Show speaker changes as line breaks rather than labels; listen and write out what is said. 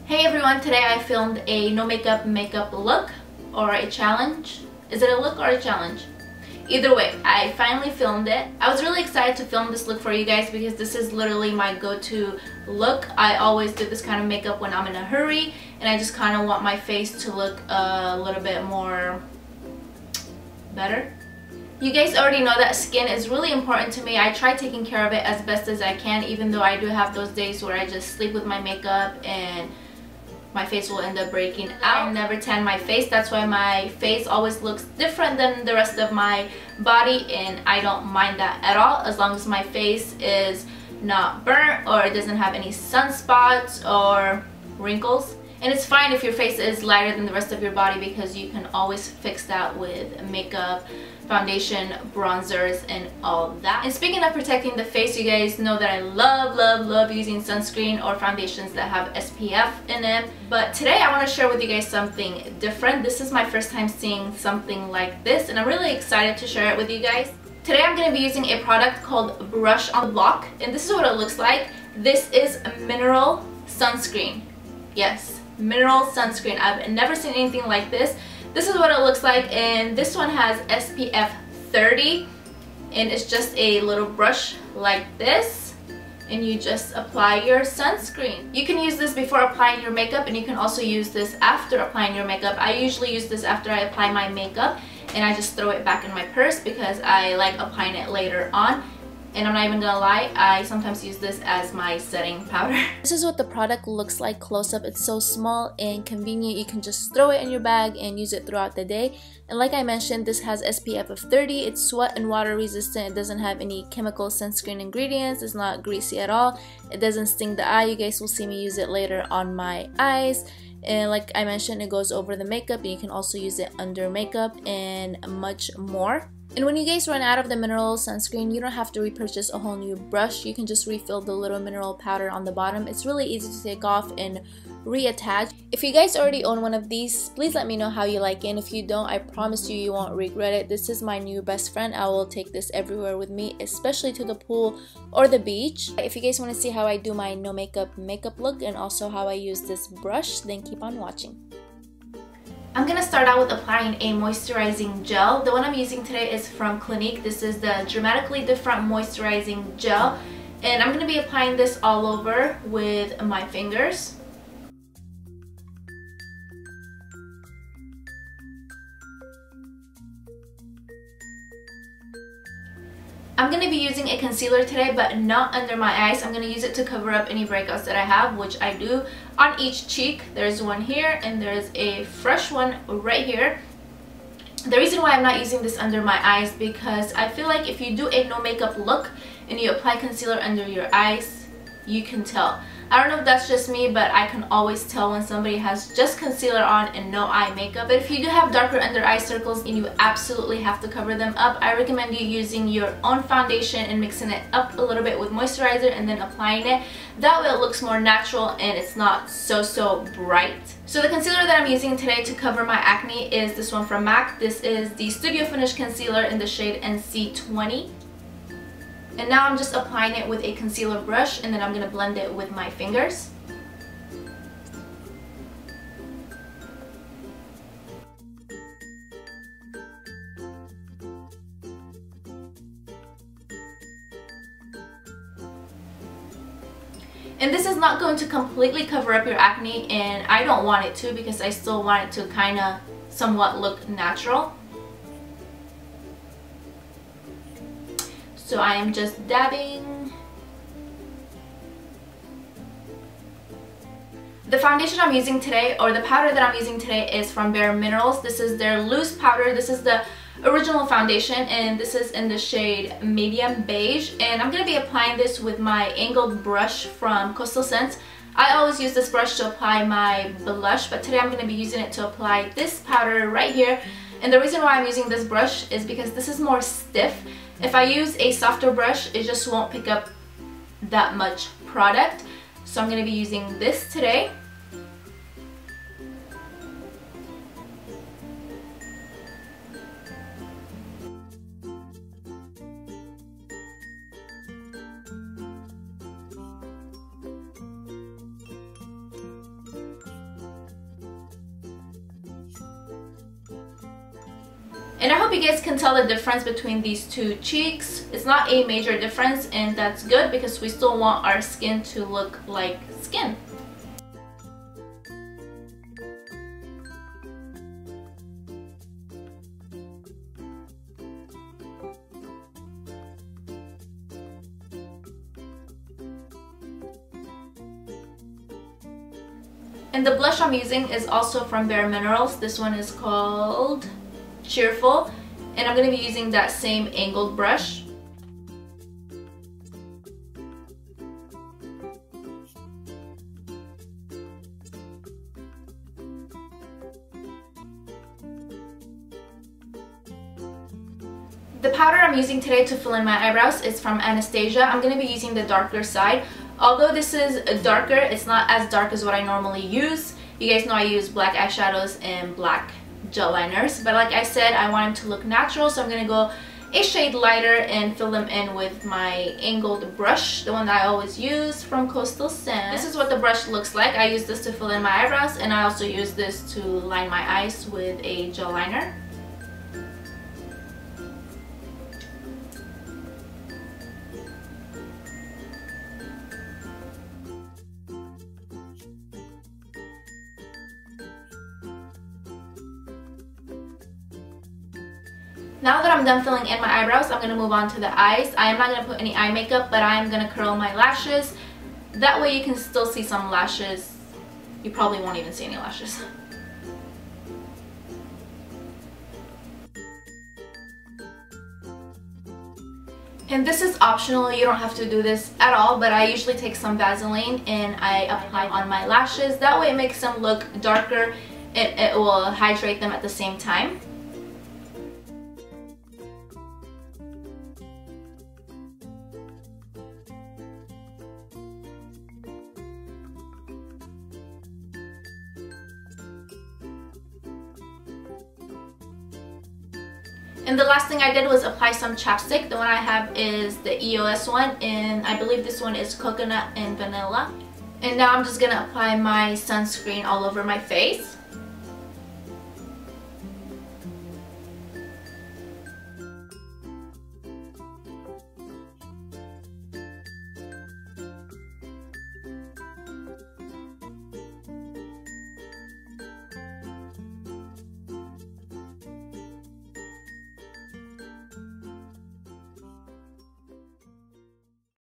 Hey everyone, today I filmed a no makeup look or a challenge. Is it a look or a challenge? Either way, I finally filmed it. I was really excited to film this look for you guys because this is literally my go-to look. I always do this kind of makeup when I'm in a hurry and I just kind of want my face to look a little bit more better. You guys already know that skin is really important to me. I try taking care of it as best as I can, even though I do have those days where I just sleep with my makeup and my face will end up breaking out. I never tan my face. That's why my face always looks different than the rest of my body, and I don't mind that at all as long as my face is not burnt or it doesn't have any sunspots or wrinkles. And it's fine if your face is lighter than the rest of your body because you can always fix that with makeup, foundation, bronzers, and all that. And speaking of protecting the face, you guys know that I love using sunscreen or foundations that have SPF in them. But today I want to share with you guys something different. This is my first time seeing something like this and I'm really excited to share it with you guys. Today I'm going to be using a product called Brush on the Block, and this is what it looks like. This is a mineral sunscreen. Yes, mineral sunscreen. I've never seen anything like this. This is what it looks like, and this one has SPF 30 and it's just a little brush like this and you just apply your sunscreen. You can use this before applying your makeup and you can also use this after applying your makeup. I usually use this after I apply my makeup and I just throw it back in my purse because I like applying it later on. And I'm not even gonna lie, I sometimes use this as my setting powder. This is what the product looks like close up. It's so small and convenient. You can just throw it in your bag and use it throughout the day. And like I mentioned, this has SPF of 30. It's sweat and water resistant. It doesn't have any chemical sunscreen ingredients. It's not greasy at all. It doesn't sting the eye. You guys will see me use it later on my eyes. And like I mentioned, it goes over the makeup and you can also use it under makeup and much more. And when you guys run out of the mineral sunscreen, you don't have to repurchase a whole new brush. You can just refill the little mineral powder on the bottom. It's really easy to take off and reattach. If you guys already own one of these, please let me know how you like it. And if you don't, I promise you won't regret it. This is my new best friend. I will take this everywhere with me, especially to the pool or the beach. If you guys want to see how I do my no makeup look and also how I use this brush, then keep on watching. I'm going to start out with applying a moisturizing gel. The one I'm using today is from Clinique. This is the Dramatically Different Moisturizing Gel. And I'm going to be applying this all over with my fingers. I'm going to be using a concealer today, but not under my eyes. I'm going to use it to cover up any breakouts that I have, which I do on each cheek. There's one here and there's a fresh one right here. The reason why I'm not using this under my eyes because I feel like if you do a no makeup look and you apply concealer under your eyes, you can tell. I don't know if that's just me, but I can always tell when somebody has just concealer on and no eye makeup. But if you do have darker under eye circles and you absolutely have to cover them up, I recommend you using your own foundation and mixing it up a little bit with moisturizer and then applying it. That way it looks more natural and it's not so bright. So the concealer that I'm using today to cover my acne is this one from MAC. This is the Studio Finish Concealer in the shade NC20. And now I'm just applying it with a concealer brush and then I'm going to blend it with my fingers. And this is not going to completely cover up your acne, and I don't want it to because I still want it to kind of somewhat look natural. So I am just dabbing. The foundation I'm using today, or the powder that I'm using today, is from BareMinerals. This is their loose powder. This is the original foundation and this is in the shade medium beige. And I'm going to be applying this with my angled brush from Coastal Scents. I always use this brush to apply my blush, but today I'm going to be using it to apply this powder right here. And the reason why I'm using this brush is because this is more stiff. If I use a softer brush, it just won't pick up that much product. So I'm going to be using this today. And I hope you guys can tell the difference between these two cheeks. It's not a major difference, and that's good because we still want our skin to look like skin. And the blush I'm using is also from BareMinerals. This one is called Cheerful, and I'm going to be using that same angled brush. The powder I'm using today to fill in my eyebrows is from Anastasia. I'm going to be using the darker side. Although this is darker, it's not as dark as what I normally use. You guys know I use black eyeshadows and black gel liners, but like I said, I want them to look natural, so I'm going to go a shade lighter and fill them in with my angled brush, the one that I always use from Coastal Scent. This is what the brush looks like. I use this to fill in my eyebrows, and I also use this to line my eyes with a gel liner. Now that I'm done filling in my eyebrows, I'm going to move on to the eyes. I am not going to put any eye makeup, but I am going to curl my lashes. That way you can still see some lashes. You probably won't even see any lashes. And this is optional, you don't have to do this at all, but I usually take some Vaseline and I apply on my lashes. That way it makes them look darker and it will hydrate them at the same time. And the last thing I did was apply some chapstick. The one I have is the EOS one, and I believe this one is coconut and vanilla. And now I'm just going to apply my sunscreen all over my face.